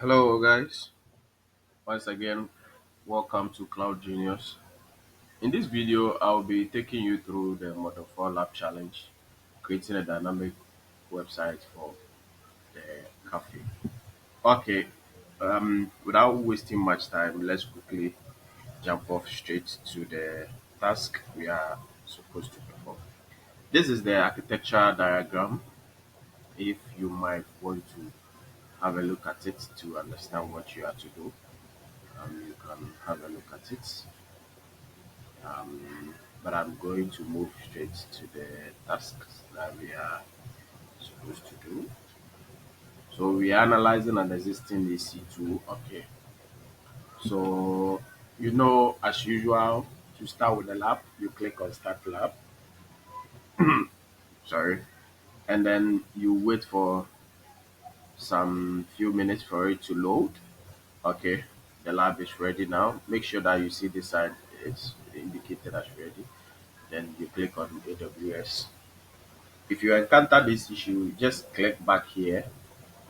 Hello, guys. Once again, welcome to Cloud Genius. In this video, I'll be taking you through the Model 4 Lab Challenge, creating a dynamic website for the cafe. Okay, without wasting much time, let's quickly jump off straight to the task we are supposed to perform. This is the architecture diagram. If you might want to have a look at it to understand what you are to do, you can have a look at it. But I'm going to move straight to the tasks that we are supposed to do. So we are analyzing an existing EC2. Okay. So as usual, to start with the lab, you click on Start Lab. Sorry, and then you wait for some few minutes for it to load. Okay, the lab is ready now. Make sure that you see this side; it's indicated as ready. Then you click on AWS. If you encounter this issue, just click back here,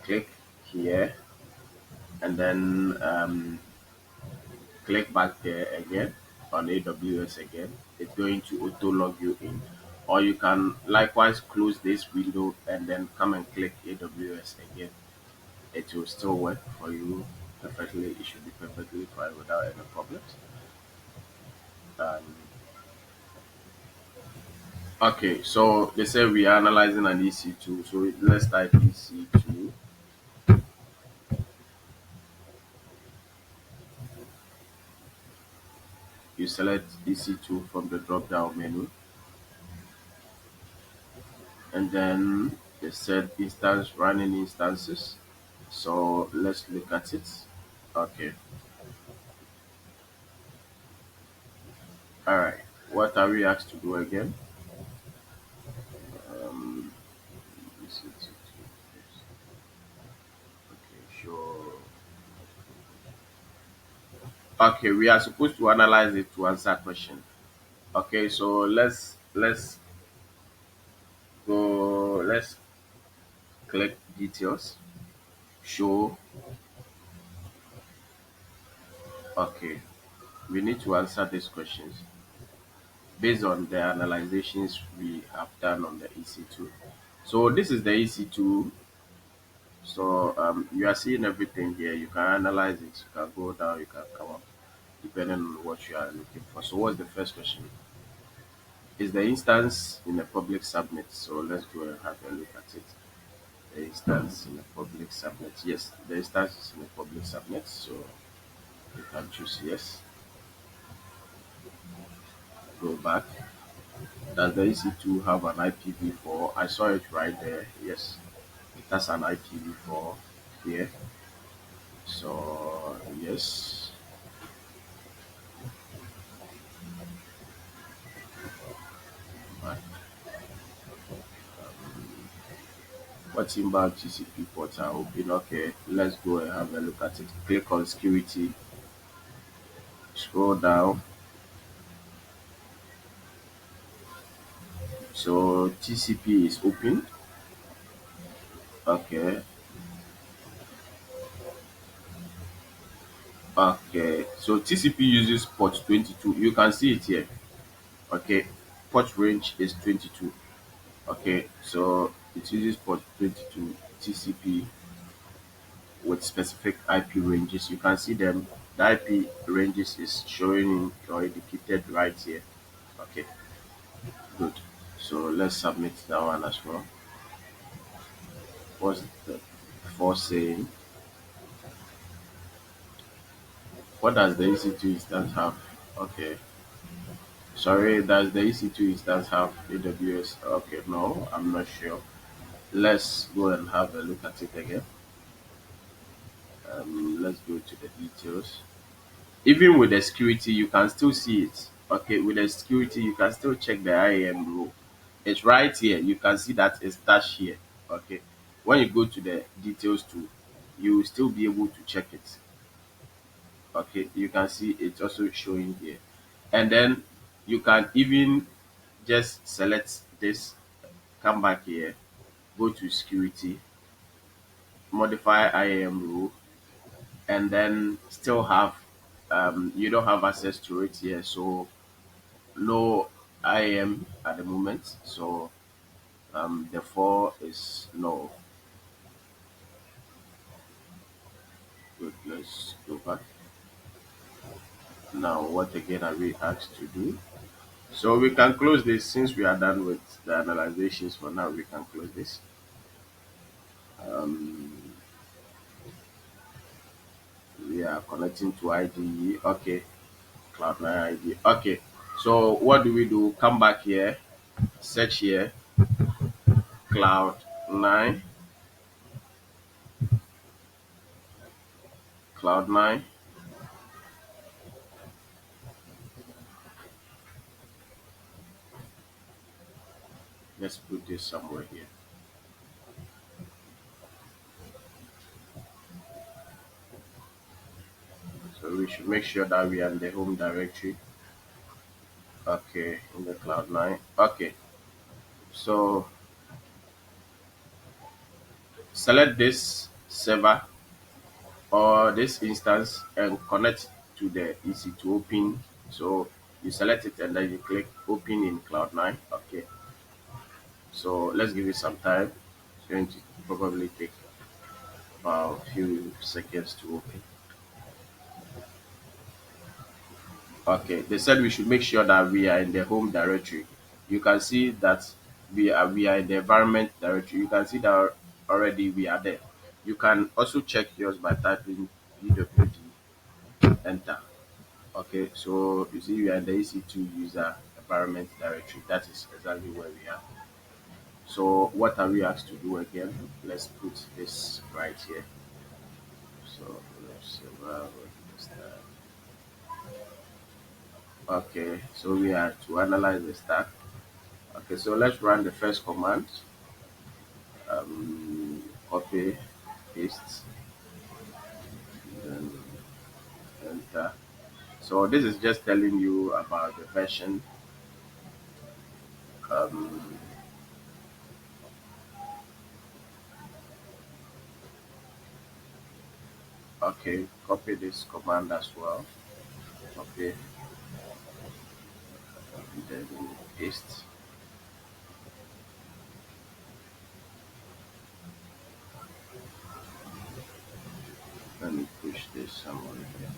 click here, and then click back there again on AWS again. It's going to auto log you in. Or you can likewise close this window and then come and click AWS again. It will still work for you perfectly. It should be perfectly fine without any problems. Um, okay, so they say we are analyzing an EC2. So let's type EC2. You select EC2 from the drop down menu, and then they said instance running instances. So let's look at it. Okay, all right. What are we asked to do again? Um, EC2. Okay, sure. Okay, we are supposed to analyze it to answer question. Okay, so let's go. Let's click details. Show. Okay, we need to answer these questions based on the analyzations we have done on the EC2. So this is the EC2. So you are seeing everything here. You can analyze it. You can go down. You can come up, depending on what you are looking for. So what's the first question? Is the instance in a public subnet? So let's go and have a look at it. The instance in a public subnet. Yes, the instance is in a public subnet. So you can choose yes. Go back. Does the EC2 have an IPv4? I saw it right there. Yes, that's an IPv4 here. So yes. Right. What's inbound TCP ports are open? Okay, let's go and have a look at it. Click on security, scroll down. So TCP is open. Okay, okay. So TCP uses port 22. You can see it here. Okay, port range is 22. Okay, so it uses port 22 TCP with specific IP ranges. You can see them. The IP ranges is showing or indicated right here. Okay, good. So let's submit that one as well. What's the for saying? What does the EC2 instance have? Okay. Sorry, does the EC2 instance have AWS? Okay, no, I'm not sure. Let's go and have a look at it again. Let's go to the details. Even with the security, you can still see it. Okay, with the security, you can still check the IAM rule. It's right here. You can see that it's dashed here. Okay, when you go to the details tool, you will still be able to check it. Okay, you can see it's also showing here, and then you can even just select this, come back here, go to security, modify IAM rule, and then still have you don't have access to it here, so no IAM at the moment. So the 4 is no. Good, let's go back. Now, what again are we asked to do? So we can close this since we are done with the analyzations for now. We can close this. Um, we are connecting to IDE. Okay, Cloud9 IDE. Okay, so what do we do? Come back here, search here, Cloud9, Cloud9. Let's put this somewhere here. So we should make sure that we are in the home directory. Okay, in the Cloud9. Okay, so select this server or this instance and connect to the EC2 open. So you select it and then you click open in Cloud9. Okay, so let's give it some time. It's going to probably take about a few seconds to open. Okay, they said we should make sure that we are in the home directory. You can see that we are in the environment directory. You can see that already we are there. You can also check yours by typing pwd enter. Okay, so you see we are in the EC2 user environment directory. That is exactly where we are. So what are we asked to do again? Let's put this right here. So let's see what is that. Okay, so we are to analyze the stack. Okay, so let's run the first command. Copy, paste, then enter. So this is just telling you about the version. Um, okay, copy this command as well. Copy, and then paste. Let me push this somewhere here.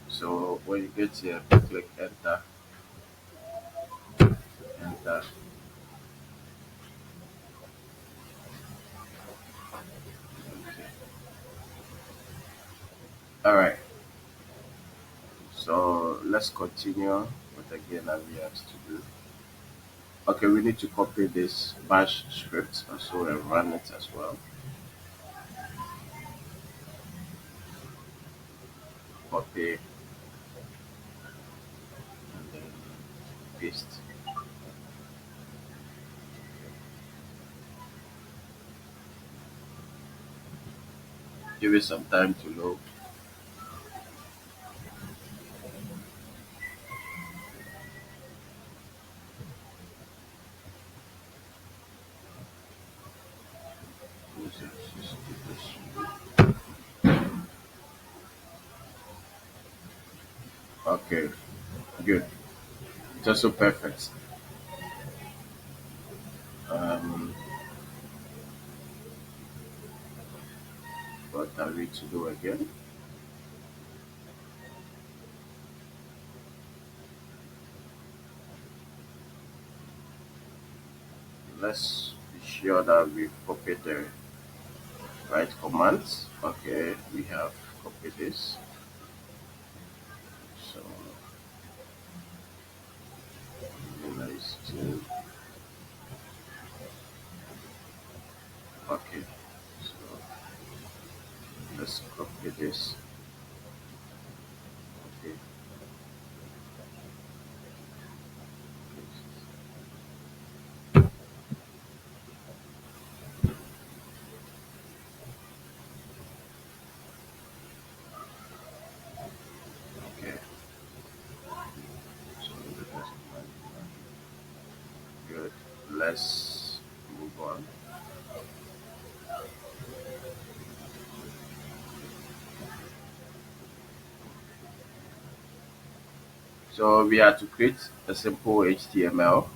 So when you get here, click enter, enter. Okay. All right. So let's continue with again as we have to do. Okay, we need to copy this bash script also and run it as well. Copy and then paste. Give it some time to load. Okay, good. It's also perfect. Um, what are we to do again? Let's be sure that we copy the right commands. Okay, we have copied this. So nice to okay. So let's copy this. Okay. Okay. So the first command. Let's move on. So we are to create a simple HTML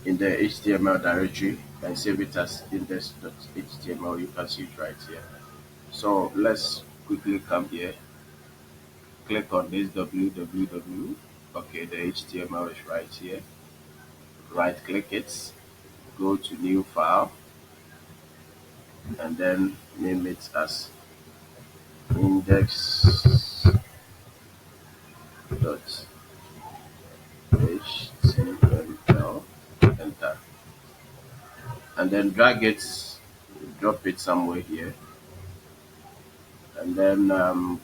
in the HTML directory and save it as index.html. You can see it right here. So let's quickly come here, click on this www. Okay, the HTML is right here. Right click it, go to new file, and then name it as index.html. Enter. And then drag it, drop it somewhere here, and then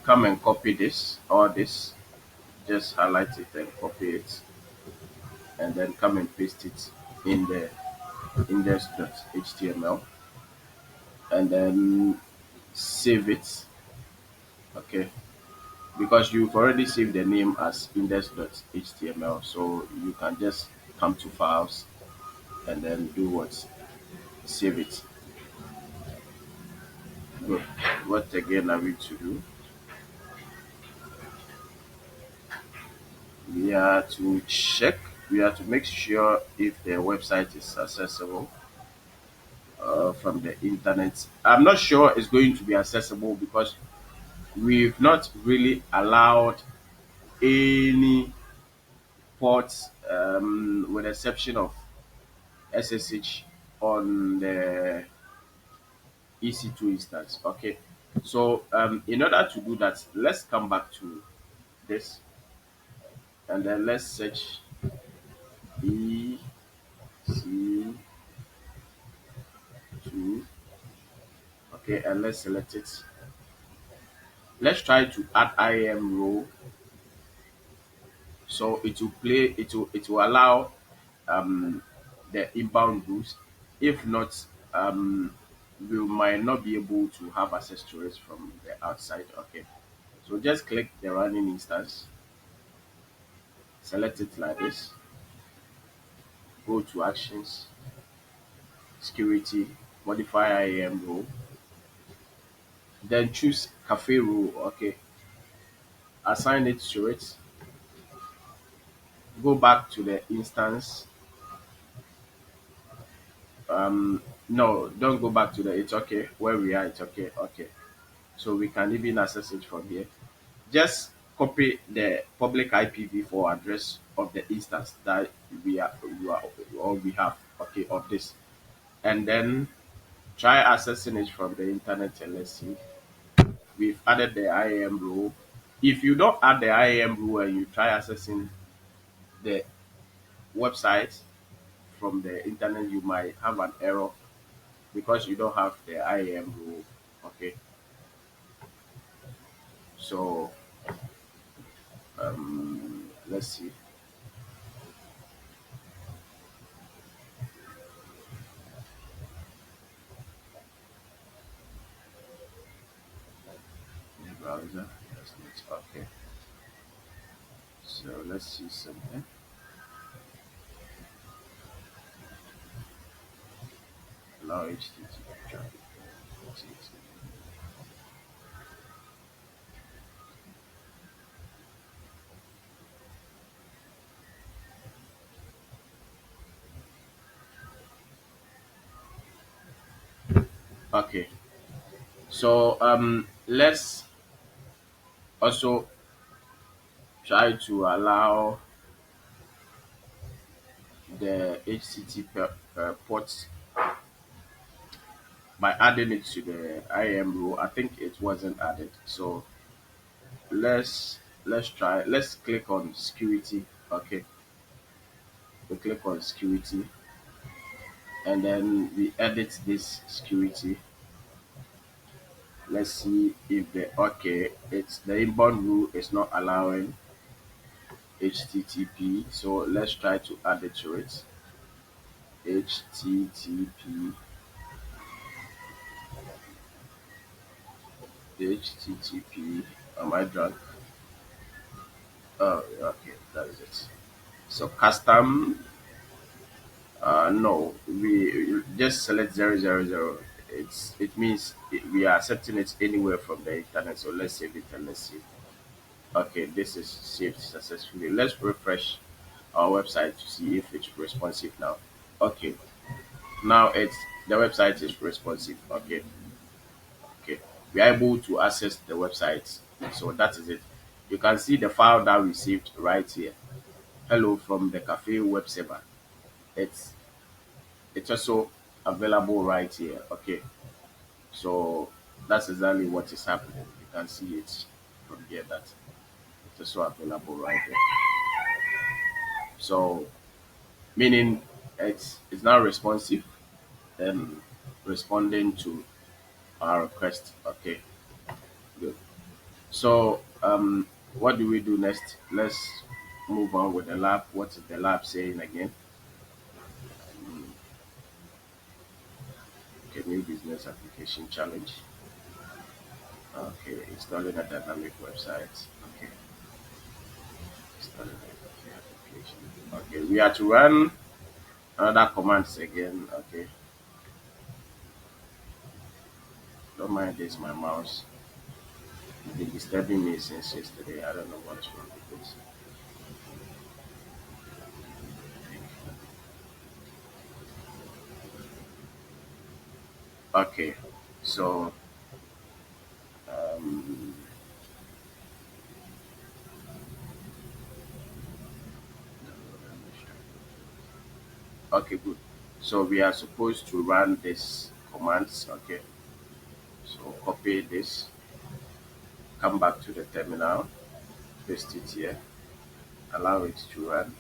come and copy this or this. Just highlight it and copy it, and then come and paste it in the index.html, and then save it. Okay, because you've already saved the name as index.html, so you can just come to files and then do what? Save it. Good. What again are we to do? We are to check, we are to make sure if the website is accessible from the internet. I'm not sure it's going to be accessible because we've not really allowed any ports, with the exception of SSH on the EC2 instance. Okay, so in order to do that, let's come back to this, and then let's search EC2. Okay, and let's select it. Let's try to add IAM role, so it will play, it will allow the inbound rules. If not, we might not be able to have access to it from the outside. Okay, so just click the running instance, select it like this, go to actions, security, modify IAM role, then choose cafe rule. Okay, assign it to it, go back to the instance. No, don't go back to the, it's okay where we are, it's okay. Okay, so we can even access it from here. Just copy the public IPv4 address of the instance that we have, okay, of this, and then try accessing it from the internet, and let's see. We've added the IAM rule. If you don't add the IAM rule and you try accessing the website from the internet, you might have an error because you don't have the IAM rule. Okay, so let's see. The browser, yes, it's okay. So let's see something. Allow HTTP traffic. Okay, so let's also try to allow the HTTP ports by adding it to the IAM rule. I think it wasn't added, so let's try. Let's click on security. Okay, we click on security, and then we edit this security. Let's see if the, okay, it's the inbound rule is not allowing HTTP, so let's try to add it to it. HTTP, HTTP. Am I drunk? Oh, okay, that is it. So custom No, we just select 000. It means we are accepting it anywhere from the internet. So let's save it and let's see. Okay, this is saved successfully. Let's refresh our website to see if it's responsive now. Okay, now the website is responsive. Okay, okay, we are able to access the website. So that is it. You can see the file that we saved right here. Hello from the cafe web server. It's it's also available right here. Okay, so that's exactly what is happening. You can see it from here that it's also available right there. So meaning it's now responsive and responding to our request. Okay, good. So what do we do next? Let's move on with the lab. What is the lab saying again? Okay, new business application challenge. Okay, installing a dynamic website. Okay, installing a application. Okay, we are to run another commands again. Okay, don't mind this, my mouse. It's been disturbing me since yesterday. I don't know what's wrong with this. Okay, so um, okay, good. So we are supposed to run this commands. Okay, so copy this, come back to the terminal, paste it here, allow it to run,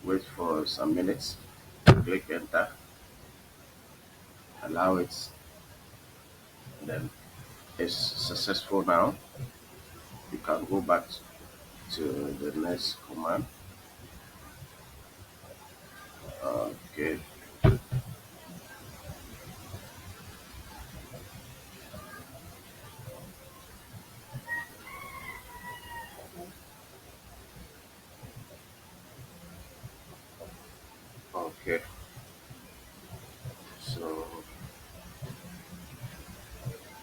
wait for some minutes, click enter, allow it, then it's successful now. You can go back to the next command. Okay, okay, so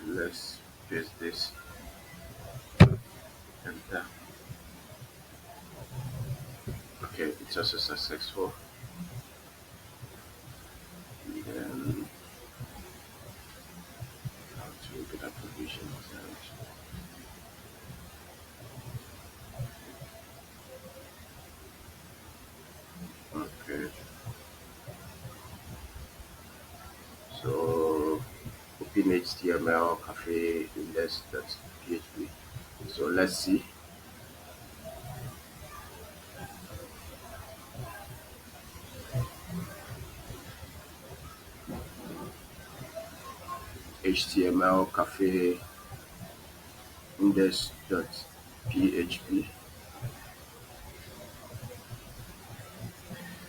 let's paste this, enter. Okay, it's also successful. And then how to get a provision. Okay, so open HTML cafe index.php. So let's see HTML cafe index.php.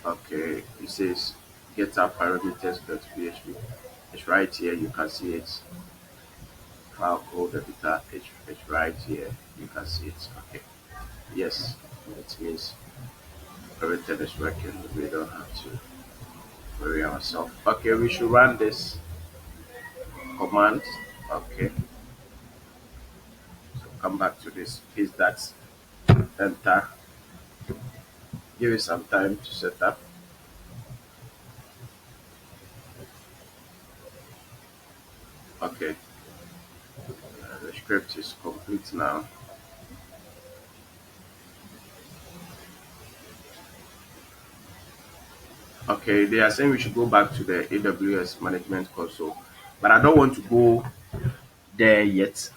Okay, it says getter parameters.php. It's right here. You can see it. File code editor. It's right here. You can see it. Okay. Yes, it means everything is working. We don't have to worry ourselves. Okay, we should run this command. Okay, so come back to this. Is that enter? Give it some time to set up. Okay, the script is complete now. Okay, they are saying we should go back to the AWS management console, but I don't want to go there yet.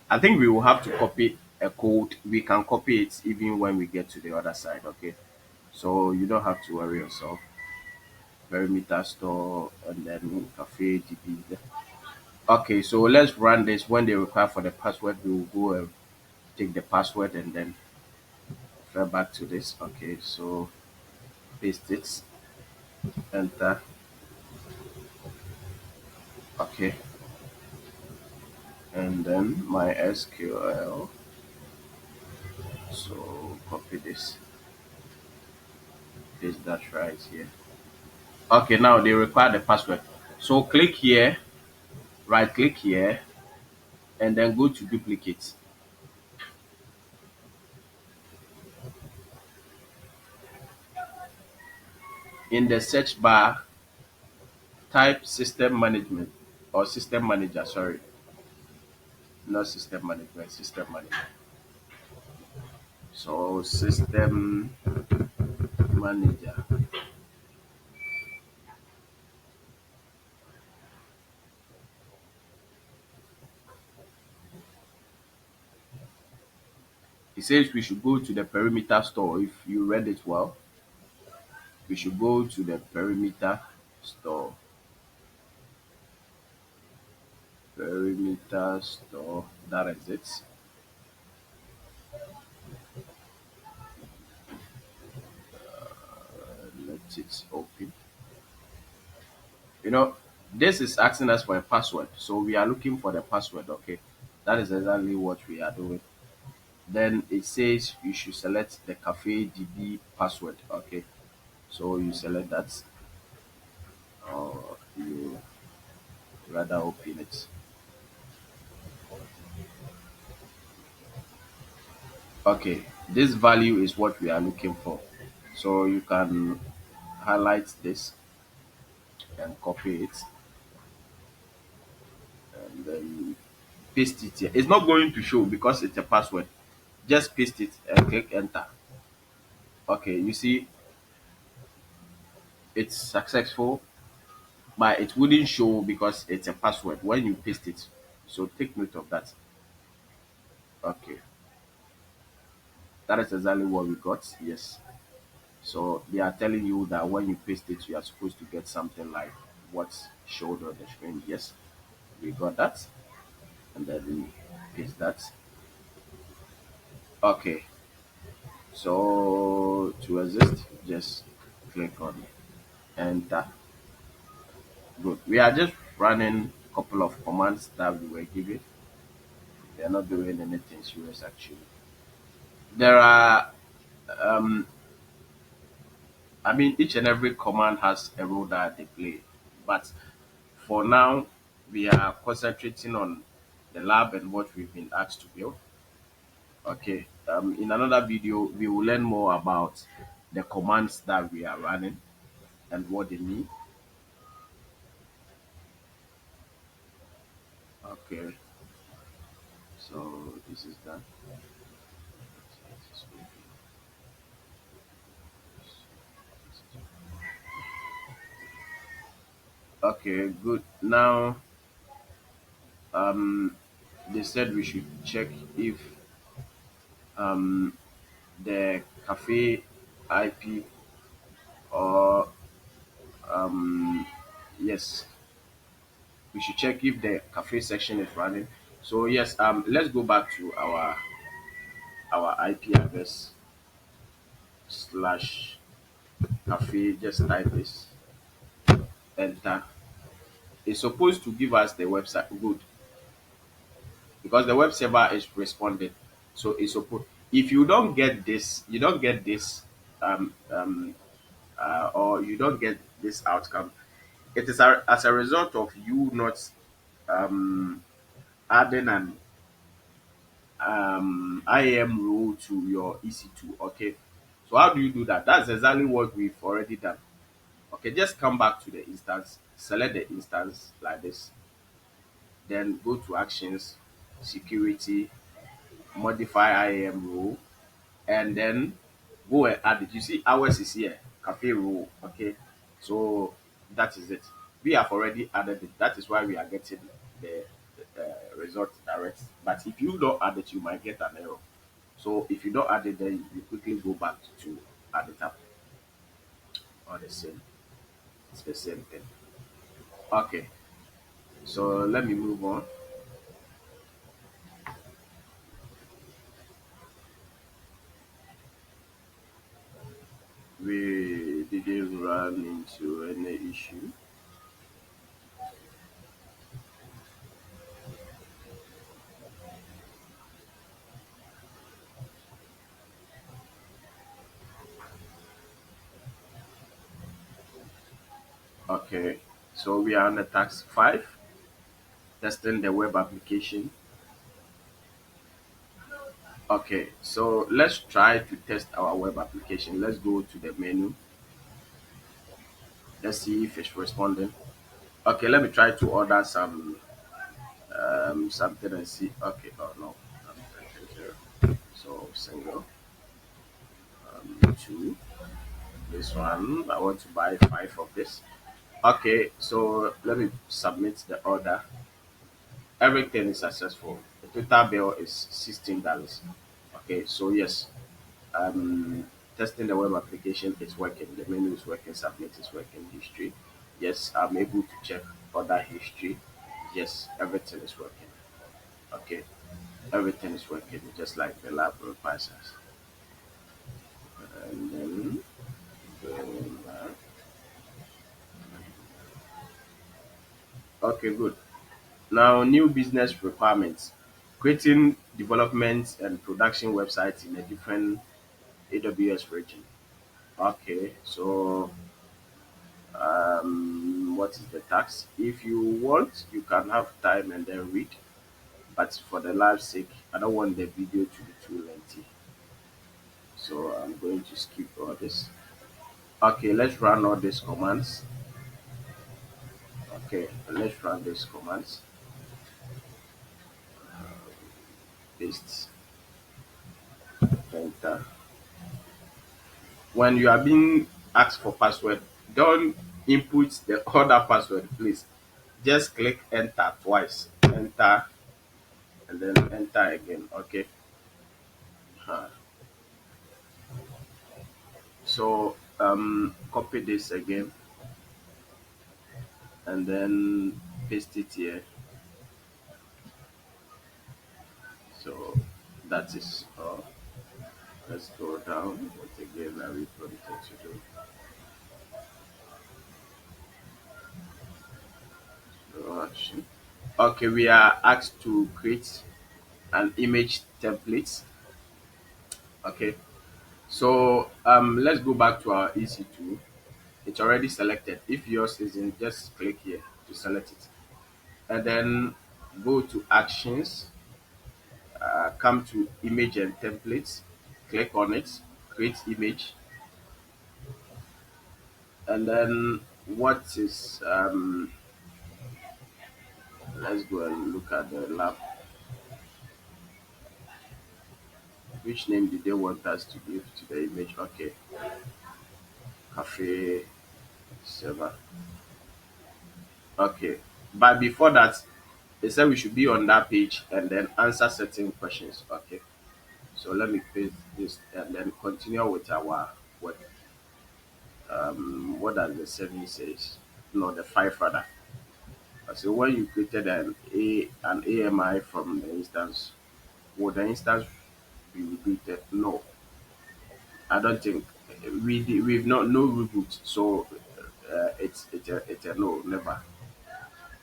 I think we will have to copy a code. We can copy it even when we get to the other side. Okay, so you don't have to worry yourself. Perimeter store and then cafe db. Okay, so let's run this. When they require for the password, we will go and take the password and then refer back to this. Okay, so paste it, enter. Okay, and then my SQL. So copy this. paste that right here. Okay, now they require the password. So click here, right click here, and then go to duplicate. In the search bar, type system management or system manager, sorry, not system management, system manager. So system manager. It says we should go to the perimeter store. If you read it well, we should go to the perimeter store. Perimeter store. That is it. Let it open. You know, this is asking us for a password. So we are looking for the password. Okay. That is exactly what we are doing. Then it says you should select the cafe DB password. Okay. So you select that, or you rather open it. Okay, this value is what we are looking for. So you can highlight this and copy it and then paste it here. It's not going to show because it's a password. Just paste it and click enter. Okay, you see it's successful, but it wouldn't show because it's a password when you paste it. So take note of that. Okay, that is exactly what we got. Yes. So they are telling you that when you paste it, you are supposed to get something like what's showed on the screen. Yes, we got that. And then we paste that. Okay, so to exist, just click on enter. Good. We are just running a couple of commands that we were given. We are not doing anything serious actually. There are, um, I mean, each and every command has a role that they play. But for now, we are concentrating on the lab and what we've been asked to build. Okay. In another video, we will learn more about the commands that we are running and what they mean. Okay. So this is done. Okay, good. Now, um, they said we should check if um the cafe IP or yes, we should check if the cafe section is running. So yes, let's go back to our IP address slash cafe. Just type this, enter. It's supposed to give us the website. Good, because the web server is responding. So it's supposed. If you don't get this, you don't get this, or you don't get this outcome. It is as a result of you not um, adding an IAM rule to your EC2. Okay. So how do you do that? That's exactly what we've already done. Okay, just come back to the instance, select the instance like this, then go to actions, security, modify IAM rule, and then go and add it. You see ours is here, cafe rule. Okay, so that is it. We have already added it. That is why we are getting the result direct. But if you don't add it, you might get an error. So if you don't add it, then you quickly go back to add it up. Or the same. It's the same thing. Okay. So let me move on. We didn't run into any issue. Okay, so we are on the task 5, testing the web application. Okay, so let's try to test our web application. Let's go to the menu. Let's see if it's responding. Okay, let me try to order something and see. Okay, oh no. So single, two. This one, I want to buy 5 of this. Okay, so let me submit the order. Everything is successful. The total bill is $16. Okay, so yes, um, testing the web application is working. The menu is working. Submit is working. History, yes, I'm able to check order history. Yes, everything is working. Okay, everything is working just like the lab requires us. And then going back. Okay, good. Now, new business requirements. Creating development and production websites in a different AWS region. Okay, so what is the tax? If you want, you can have time and then read. But for the live sake, I don't want the video to be too lengthy. So I'm going to skip all this. Okay, let's run all these commands. Okay, let's run these commands. Paste, enter. When you are being asked for password, don't input the other password, please. Just click enter twice. Enter and then enter again. Okay. Uh, So copy this again and then paste it here. So that is let's go down. What again are we going to do? So, action. Okay, we are asked to create an image template. Okay, so let's go back to our EC2. It's already selected. If yours isn't, just click here to select it. And then go to actions, come to image and templates, click on it, create image. And then what is, let's go and look at the lab. Which name did they want us to give to the image? Okay, café server. Okay, but before that, they said we should be on that page and then answer certain questions. Okay, so let me paste this and then continue with our what what does the 7 says? No, the 5 rather. So when you created an AMI from the instance, would the instance be rebooted? No, I don't think we've not no reboot. So it's a no, never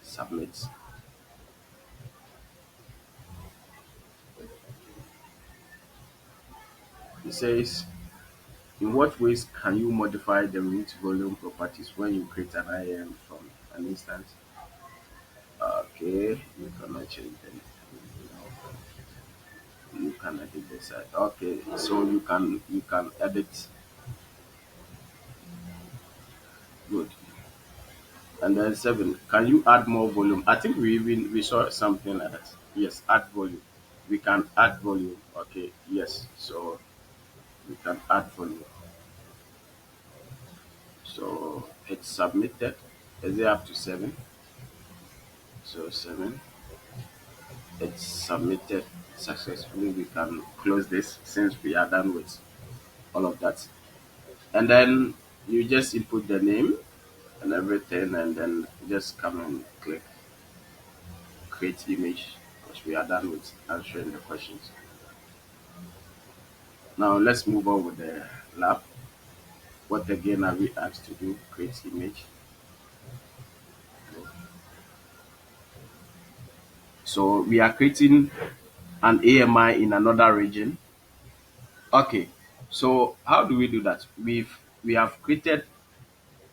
submit. It says, in what ways can you modify the root volume properties when you create an IAM from an instance? Okay, you cannot change them. You can edit the site. Okay, so you can edit. Good. And then 7, can you add more volume? I think we saw something like that. Yes, add volume. We can add volume. Okay, yes. So we can add volume. So it's submitted. Is it up to 7? So 7. It's submitted successfully. We can close this since we are done with all of that. And then you just input the name and everything, and then just come and click create image because we are done with answering the questions. Now let's move on with the lab. What again are we asked to do? Create image. So we are creating an AMI in another region. Okay. So how do we do that? We have created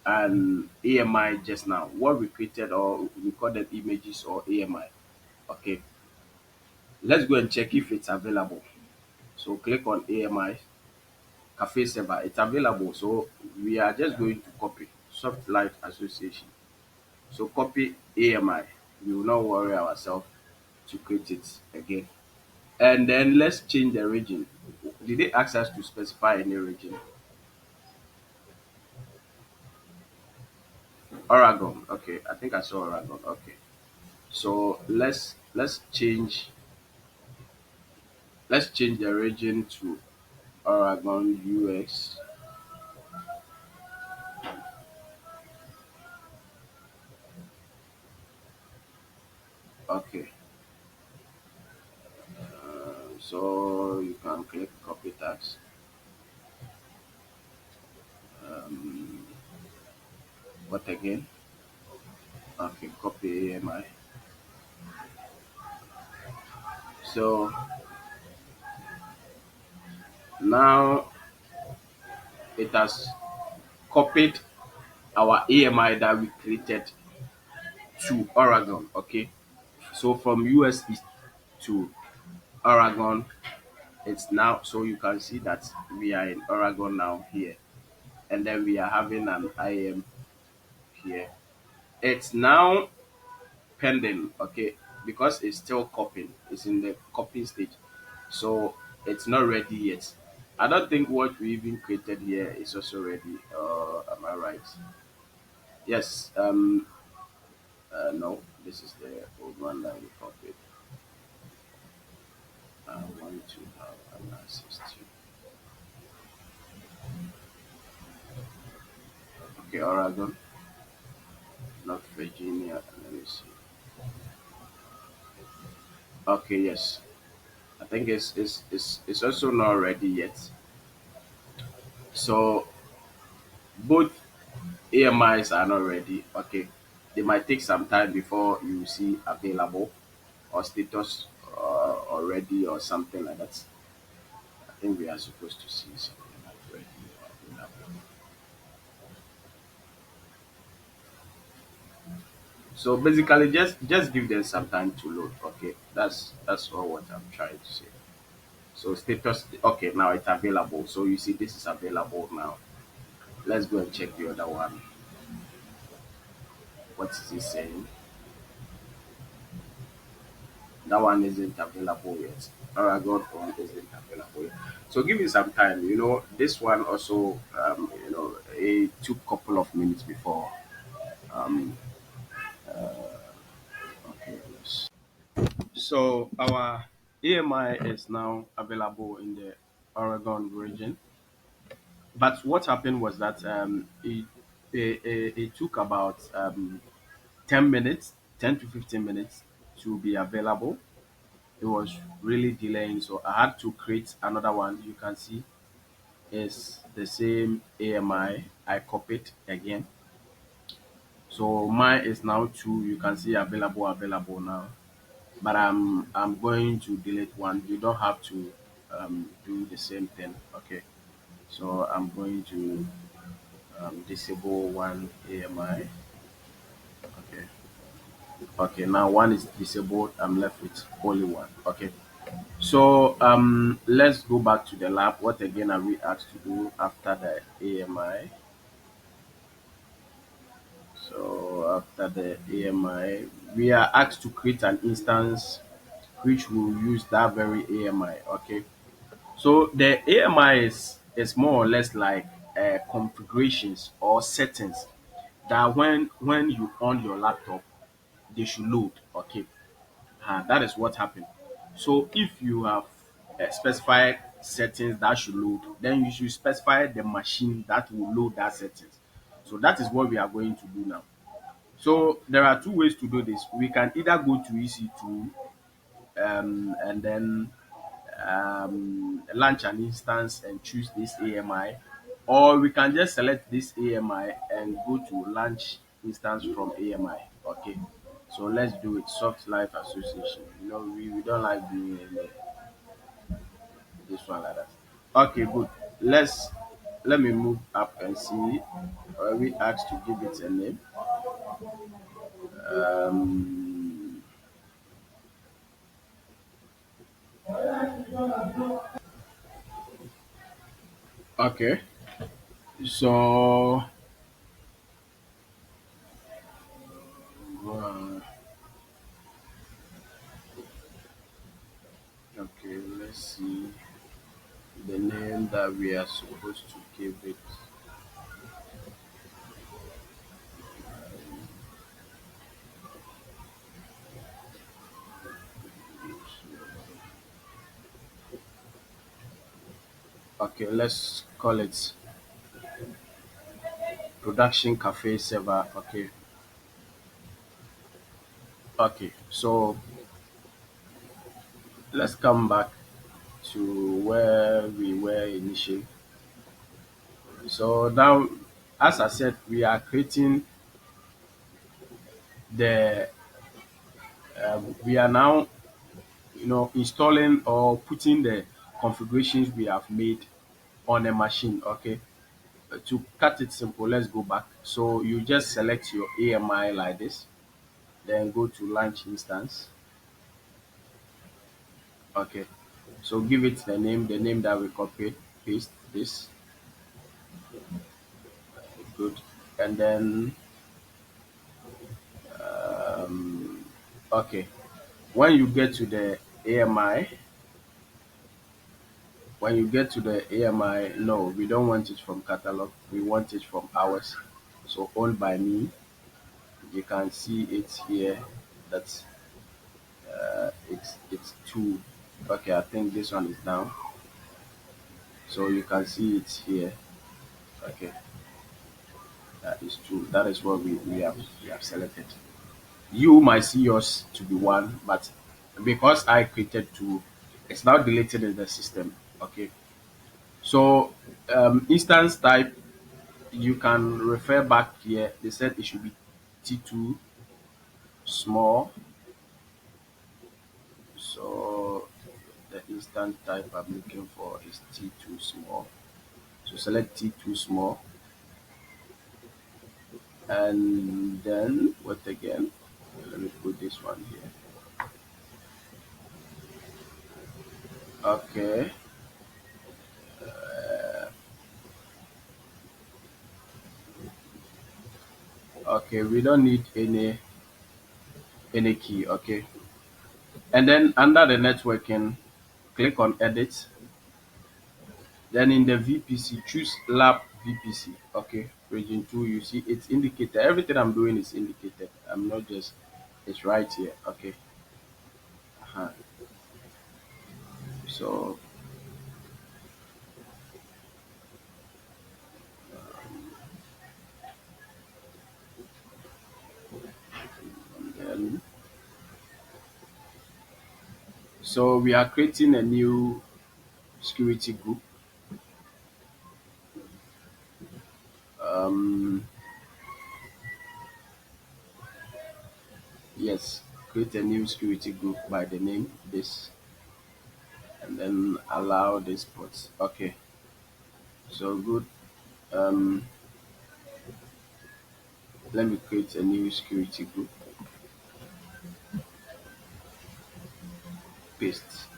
an AMI just now. What we created or we call them images or AMI. Okay, let's go and check if it's available. So click on AMI Cafe server. It's available. So we are just going to copy Soft Light Association. So copy AMI. We will not worry ourselves to create it again. And then let's change the region. Did they ask us to specify any region? Oregon. Okay, I think I saw Oregon. Okay. So let's change the region to Oregon US. Okay. So you can click copy tags. Um, what again? Okay, copy AMI. So now it has copied our AMI that we created to Oregon. Okay. So from US East to Oregon, it's now, so you can see that we are in Oregon now here, and then we are having an IM here. It's now pending, okay, because it's still copying. It's in the copying stage, so it's not ready yet. I don't think what we even created here is also ready. Am I right? Yes. No, this is the old one that we copied. I want to have an access to. Okay, Oregon, North Virginia. Let me see. Okay, yes. I think it's also not ready yet. So both AMIs are not ready. Okay, they might take some time before you see available or status already or something like that. I think we are supposed to see something like ready or available. So basically, just give them some time to load. Okay, that's all what I'm trying to say. So status. Okay, now it's available. So you see, this is available now. Let's go and check the other one. What is he saying? That one isn't available yet. Aragon one isn't available yet. So give it some time. This one also, it took couple of minutes before. Um, okay, yes. So our AMI is now available in the Oregon region. But what happened was that it took about 10 minutes, 10 to 15 minutes to be available. It was really delaying, so I had to create another one. You can see it's the same AMI. I copied again, so mine is now two. You can see available now, but I'm going to delete one. You don't have to do the same thing. Okay, so I'm going to disable one AMI. Okay. Okay, now one is disabled. I'm left with only one. Okay. So let's go back to the lab. What again are we asked to do after the AMI? So after the AMI, we are asked to create an instance which will use that very AMI. Okay. So the AMI is more or less like configurations or settings that when you on your laptop, they should load. Okay. That is what happened. So if you have specified settings that should load, then you should specify the machine that will load that settings. So that is what we are going to do now. So there are two ways to do this. We can either go to EC2 and then launch an instance and choose this AMI, or we can just select this AMI and go to launch instance from AMI. Okay, so let's do it. Soft Life Association. We don't like doing this one like that. Okay, good. Let's Let me move up and see. We asked to give it a name. Um, okay. So, uh, okay, let's see the name that we are supposed to give it. Okay, let's call it production cafe server. Okay, okay. So let's come back to where we were initially. So now, as I said, we are creating the. We are now, installing or putting the configurations we have made on a machine. Okay. To cut it simple, let's go back. So you just select your AMI like this, then go to launch instance. Okay. So give it the name that we copied, paste this, good. And then, okay, when you get to the AMI, when you get to the AMI, no, we don't want it from catalog. We want it from ours. So owned by me, you can see it here. That's it's two. Okay, I think this one is down. So you can see it here. Okay, that is two. That is what we have selected. You might see yours to be one, but because I created two, it's now deleted in the system. Okay, so instance type, you can refer back here. They said it should be T2 small. So the instance type I'm looking for is T2 small. So select T2 small, and then what again? Let me put this one here. Okay, okay, we don't need any key. Okay, and then under the networking, click on edit. Then in the VPC, choose lab VPC. Okay, region 2, you see it's indicated. Everything I'm doing is indicated. I'm not just, it's right here. Okay. Uh-huh. So, then, so we are creating a new security group. Um, yes, create a new security group by the name this, and then allow this ports. Okay, so good. Um, Let me create a new security group. Paste.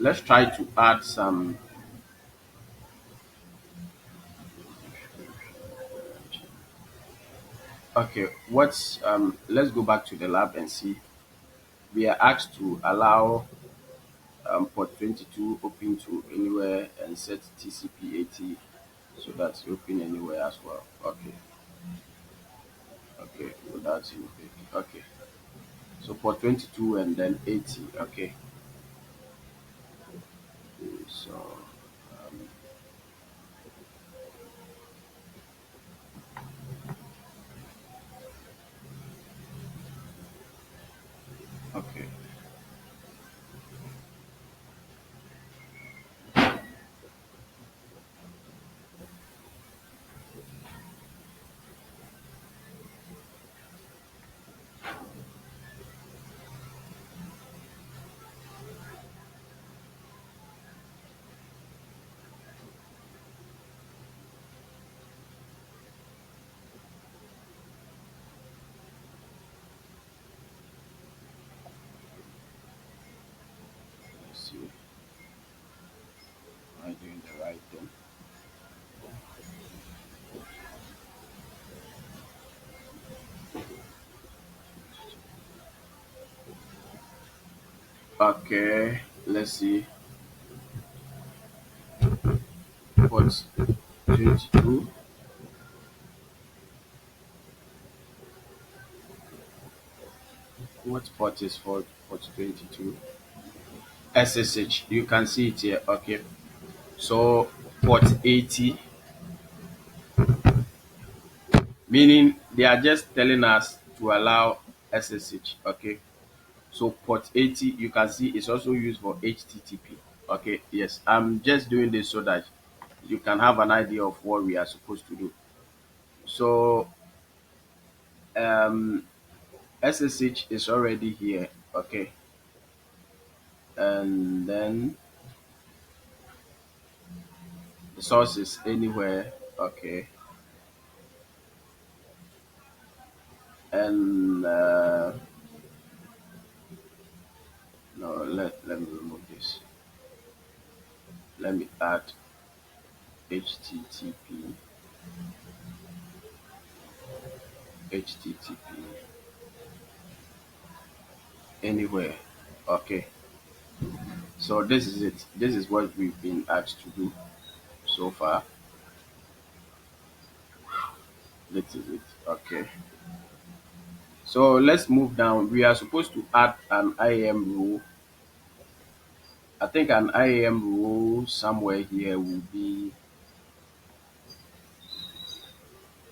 Let's try to add some. Okay, let's go back to the lab and see. We are asked to allow port 22 open to anywhere and set TCP 80 so that's open anywhere as well. Okay, okay, without you. Okay, so port 22 and then 80. Okay, so okay, Okay, let's see. Port 22. What port is for port 22? SSH. You can see it here. Okay. So port 80, meaning they are just telling us to allow SSH. Okay. So port 80, you can see it's also used for HTTP. Okay. Yes. I'm just doing this so that you can have an idea of what we are supposed to do. So um SSH is already here. Okay. And then the source is anywhere. Okay. And no, let me remove this. Let me add HTTP, HTTP anywhere. Okay. So this is it. This is what we've been asked to do so far. This is it. Okay. So let's move down. We are supposed to add an IAM rule. I think an IAM rule somewhere here will be.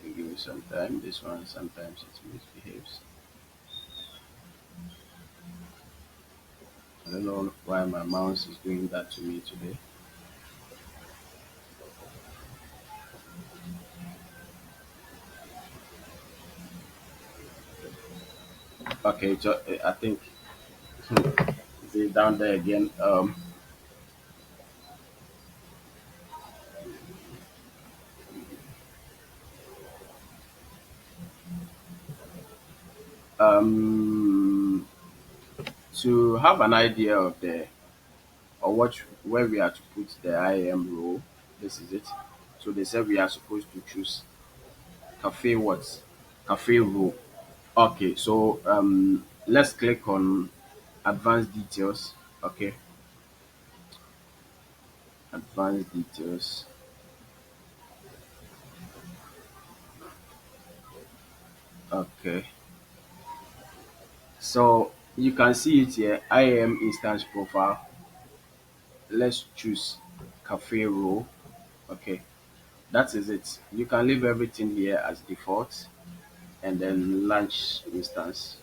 Give me some time. This one sometimes it misbehaves. I don't know why my mouse is doing that to me today. Okay, so I think it's down there again. Um, to have an idea of the or what where we are to put the IAM role, this is it. So they said we are supposed to choose cafe what? Cafe role. Okay, so let's click on advanced details. Okay, advanced details. Okay, so you can see it here. IAM instance profile. Let's choose cafe role. Okay, that is it. You can leave everything here as default and then launch instance.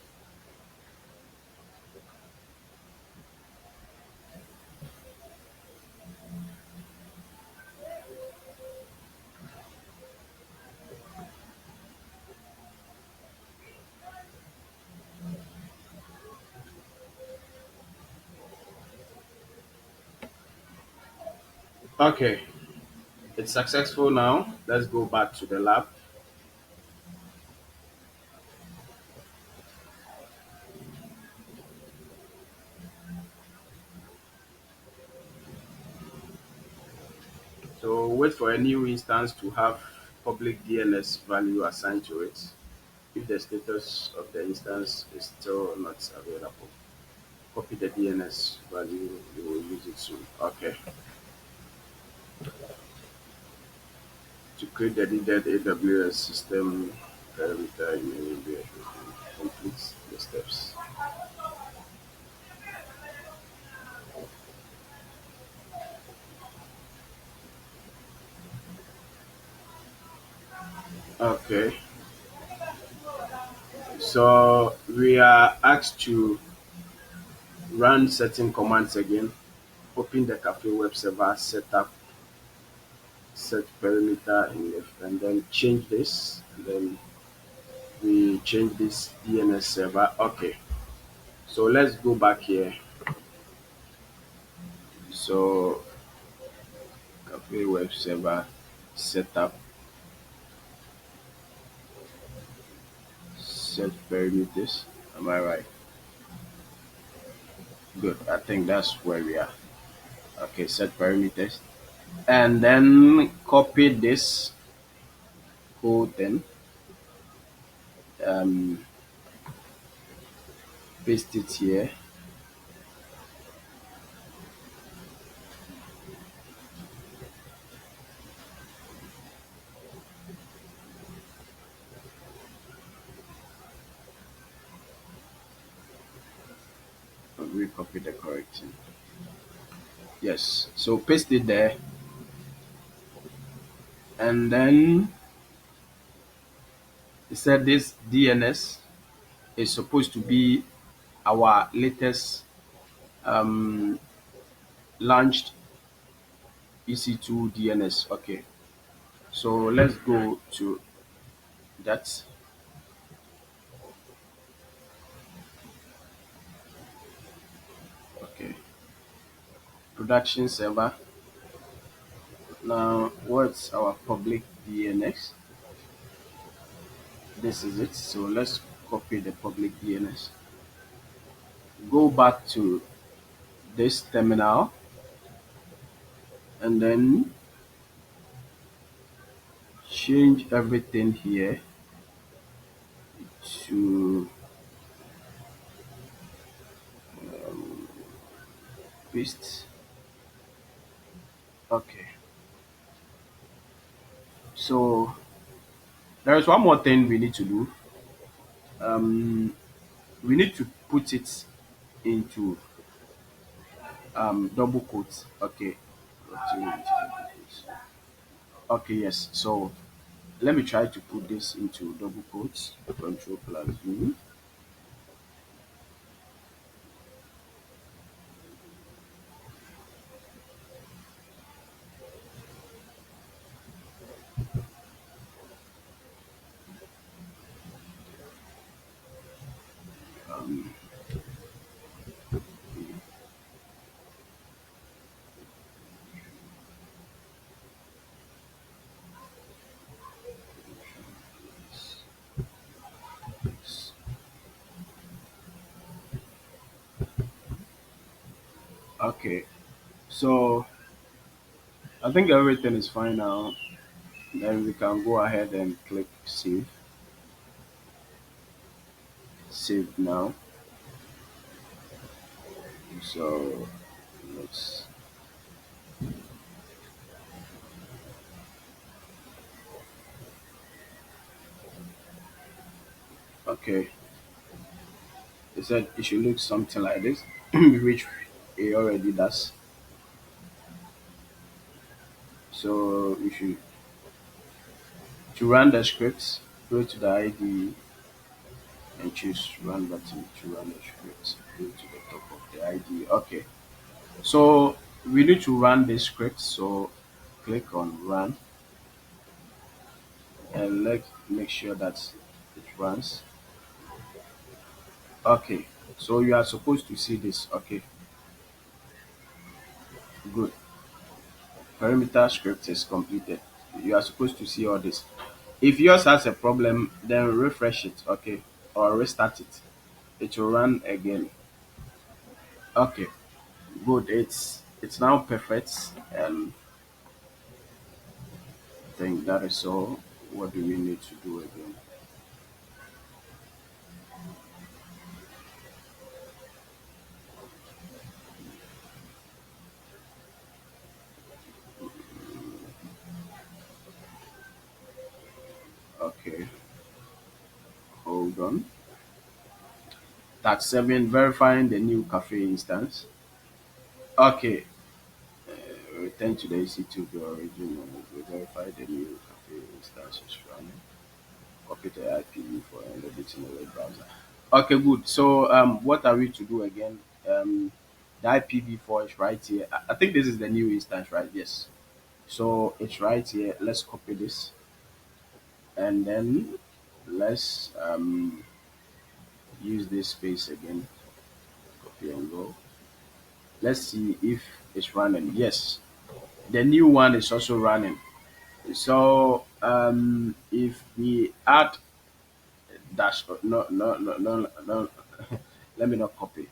Okay, it's successful now. Let's go back to the lab. So wait for a new instance to have public DNS value assigned to it. If the status of the instance is still not available, copy the DNS value. You will use it soon. Okay. To create the needed AWS system parameter, you may be complete the steps. Okay. So we are asked to run certain commands again. Open the cafe web server, set up, set perimeter, and then change this. And then we change this DNS server. Okay. So let's go back here. So cafe web server setup, set parameters. Am I right? Good. I think that's where we are. Okay, set parameters. And then copy this code then um, paste it here we copy the correct thing. Yes. So paste it there, and then it said this DNS is supposed to be our latest um, launched EC2 DNS. Okay. So let's go to that. Okay. Production server. Now, what's our public DNS? This is it. So let's copy the public DNS. Go back to this terminal, and then change everything here to paste. Okay. So there is one more thing we need to do. Um, we need to put it into double quotes. Okay. Okay, yes. So let me try to put this into double quotes. Control plus V. Um, okay. So I think everything is fine now. Then we can go ahead and click save. Save now. So let's. Okay. It said it should look something like this, which it already does. So we should to run the scripts, go to the IDE and choose run button to run the scripts. Go to the top of the IDE. Okay. So we need to run this script. So click on run and let's make sure that it runs. Okay. So you are supposed to see this. Okay. Good. Perimeter script is completed. You are supposed to see all this. If yours has a problem, then refresh it, okay, or restart it. It will run again. Okay, good. It's now perfect, and I think that is all. What do we need to do again? Okay, hold on. Task 7, verifying the new cafe instance. Okay, return to the EC2 origin. We verify the new cafe instance is running. Copy the IPv4 and load it in the web browser. Okay, good. So, what are we to do again? The IPv4 is right here. I think this is the new instance, right? Yes. So it's right here. Let's copy this, and then let's use this space again. Copy and go. Let's see if it's running. Yes, the new one is also running. So if we add dash, no, let me not copy.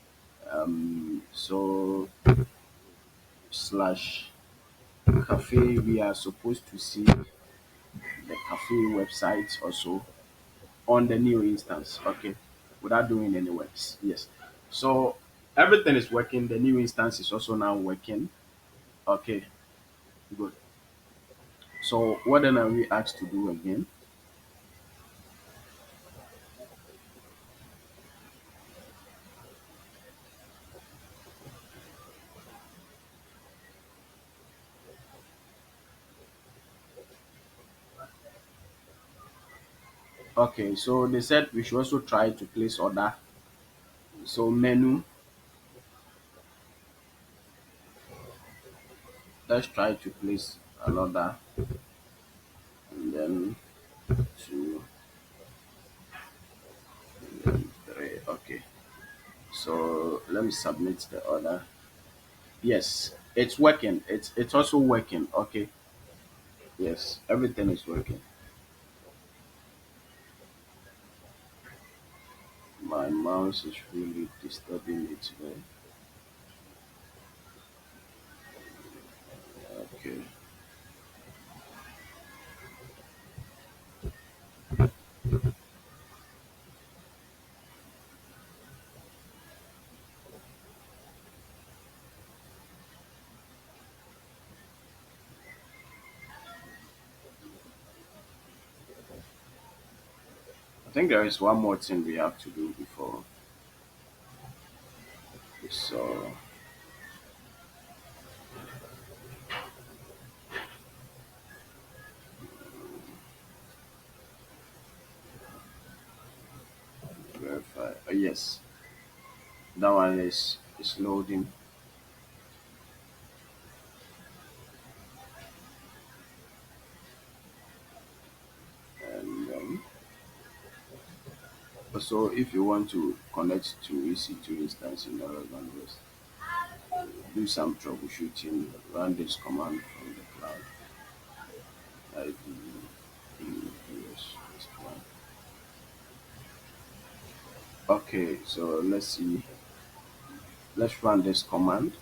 So slash cafe, we are supposed to see the cafe website also on the new instance, okay, without doing any works. Yes. So everything is working. The new instance is also now working. Okay, good. So what then are we asked to do again? Okay, so they said we should also try to place order. So menu, let's try to place an order and then two, then three. Okay. So let me submit the order. Yes, it's working. It's also working. Okay. Yes, everything is working. My mouse is really disturbing me today. Okay. I think there is one more thing we have to do before. So verify. Yes, that one is loading. And also, if you want to connect to EC2 instance in Oregon West, do some troubleshooting. Run this command from the cloud. AWS one. Okay, so let's see. Let's run this command.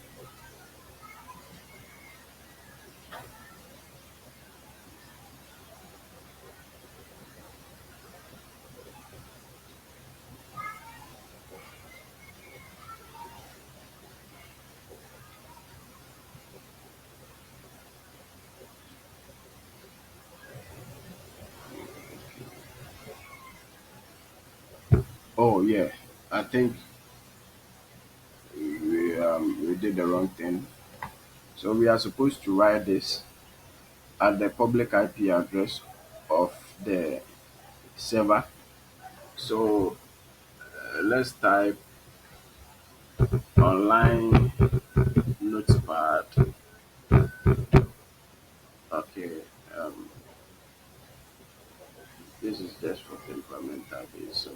Oh yeah, I think we did the wrong thing. So we are supposed to write this at the public IP address of the server. So let's type online notepad. Okay, um, this is just for the incremental base. So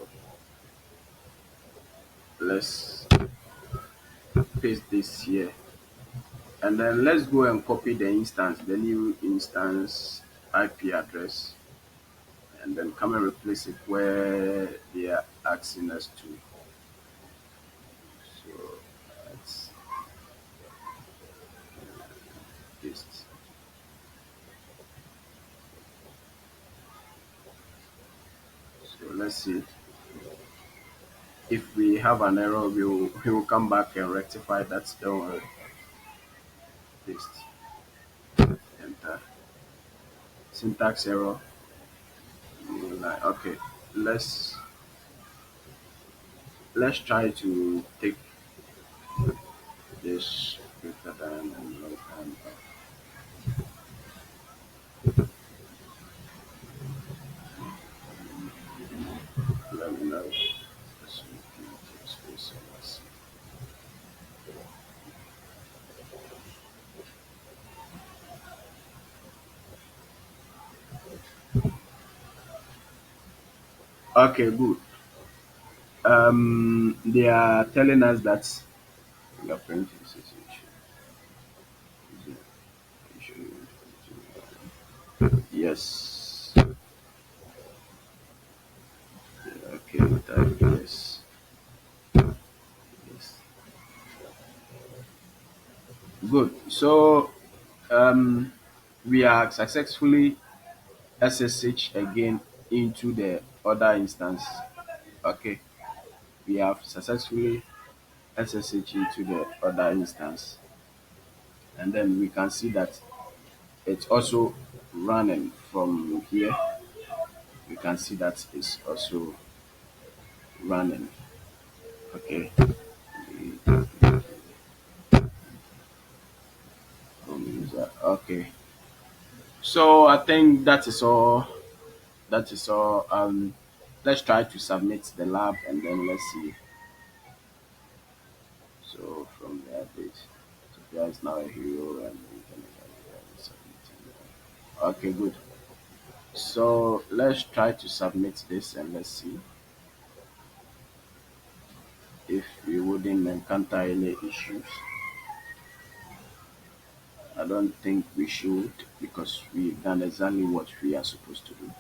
let's paste this here, and then let's go and copy the instance, the new instance IP address, and then come and replace it where they are asking us to. So let's paste. So let's see. If we have an error, we will come back and rectify that. Don't worry. Paste. Enter. Syntax error. Okay. Let's let's try to take this greater than and less than. Let me know. This will take space on us. Okay, good. They are telling us that fingerprint is yes. Okay, type yes. Yes. Good. So we are successfully SSH again into the other instance. Okay, we have successfully SSH into the other instance, and then we can see that it's also running from here. We can see that it's also running. Okay. Okay. So I think that is all. That is all. Let's try to submit the lab and then let's see. So from there, this Sophia is now a hero and we can submit. Okay, good. So let's try to submit this and let's see if we wouldn't encounter any issues. I don't think we should because we've done exactly what we are supposed to do.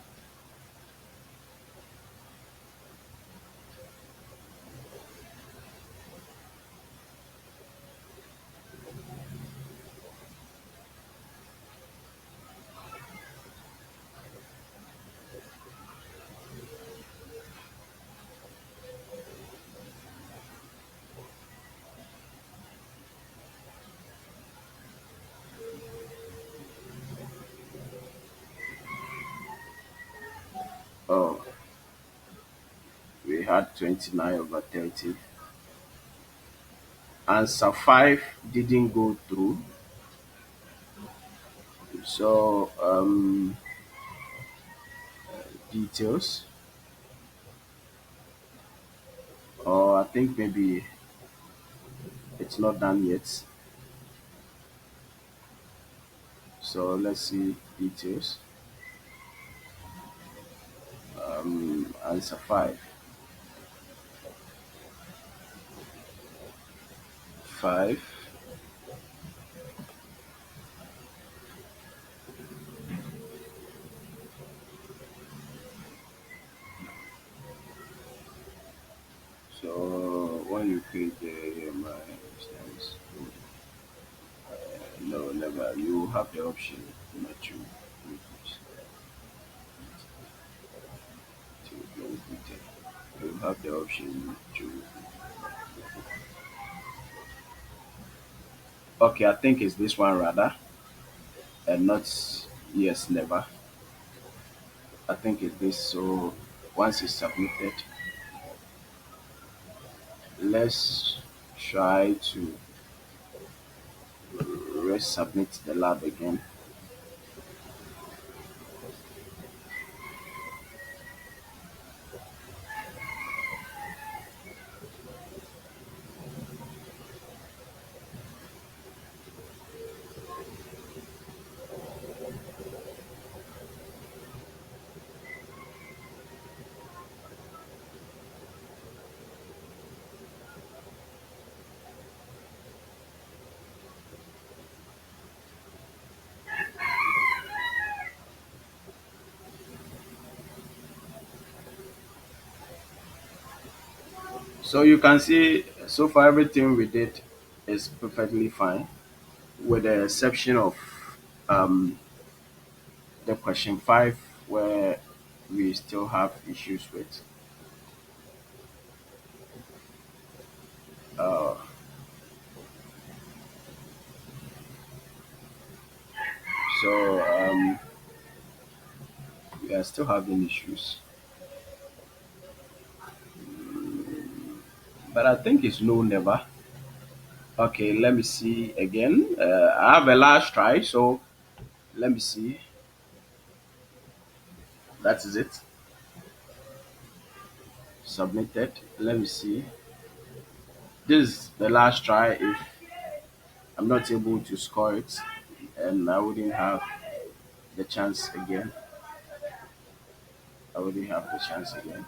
Oh, we had 29 over 30. Answer 5 didn't go through. So, details, or I think maybe it's not done yet. So, let's see details. Answer 5. 5. So, when you create the my instance, no, never. You have the option not to you have the option to. Okay, I think it's this one rather, and not yes, never. I think it's this. So once it's submitted, let's try to resubmit the lab again. So you can see so far everything we did is perfectly fine, with the exception of um, the question 5 where we still have issues with. Uh, so we are still having issues, but I think it's no never. Okay, let me see again. I have a last try, so let me see. That is it. Submitted. Let me see. This is the last try. If I'm not able to score it, and I wouldn't have the chance again. I wouldn't have the chance again.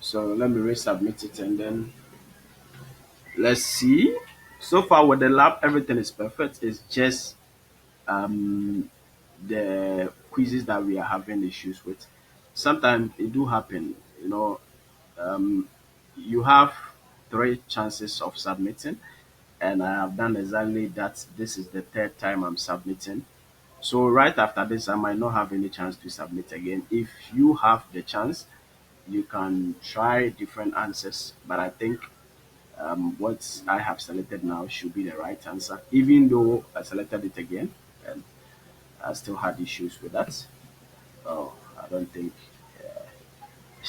So let me resubmit it and then let's see. So far with the lab, everything is perfect. It's just um, the quizzes that we are having issues with. Sometimes it do happen. Um, you have 3 chances of submitting, and I have done exactly that. This is the third time I'm submitting. So right after this, I might not have any chance to submit again. If you have the chance, you can try different answers, but I think what I have selected now should be the right answer. Even though I selected it again, and I still had issues with that. Oh, I don't think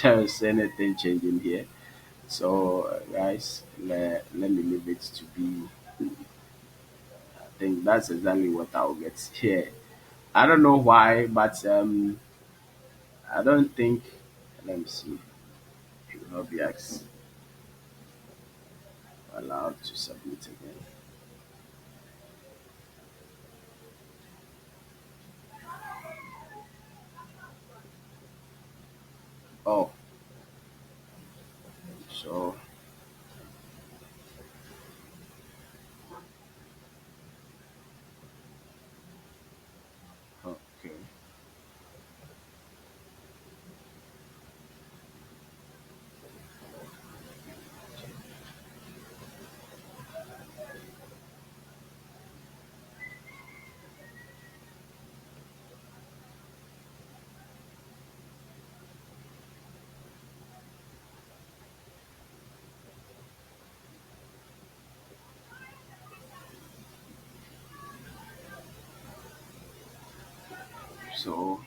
there's anything changing here. So, guys, let me leave it to be. I think that's exactly what I'll get here. I don't know why, but I don't think. Let me see. It will not be allowed to submit again. Oh, so okay. So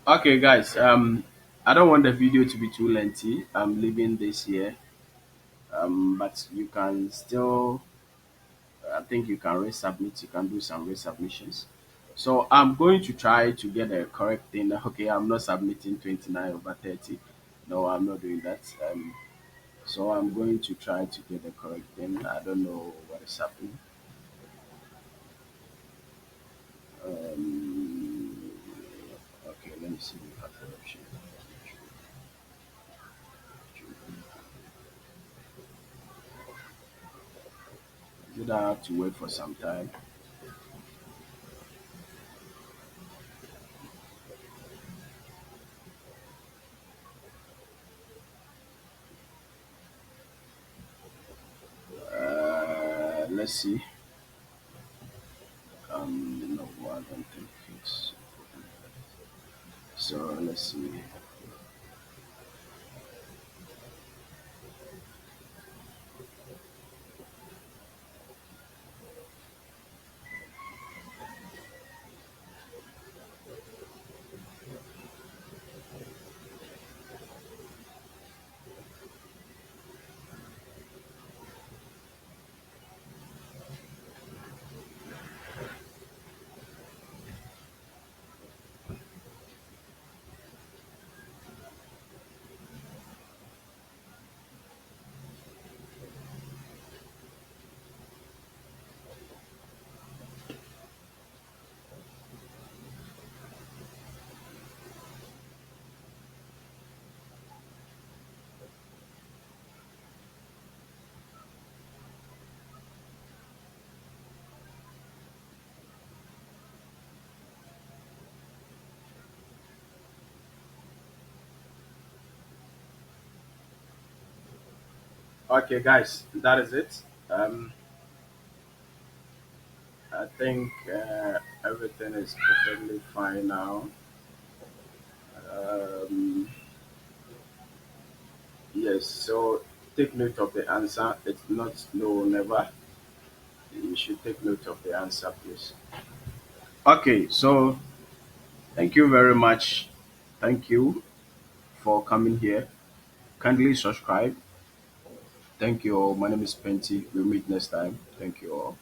okay, guys. I don't want the video to be too lengthy. I'm leaving this here. But you can still. I think you can resubmit. You can do some resubmissions. So I'm going to try to get the correct thing. Okay, I'm not submitting 29/30. No, I'm not doing that. So I'm going to try to get the correct thing. I don't know what is happening. Um, okay, let me see. We have the option. Did I have to wait for some time? Let's see. No, I don't think it's. So let's see. Okay, guys, that is it. Um, I think everything is perfectly fine now. Um, yes, so take note of the answer. It's not no, never. You should take note of the answer, please. Okay, so thank you very much. Thank you for coming here. Kindly subscribe. Thank you all. My name is Penty. We'll meet next time. Thank you all.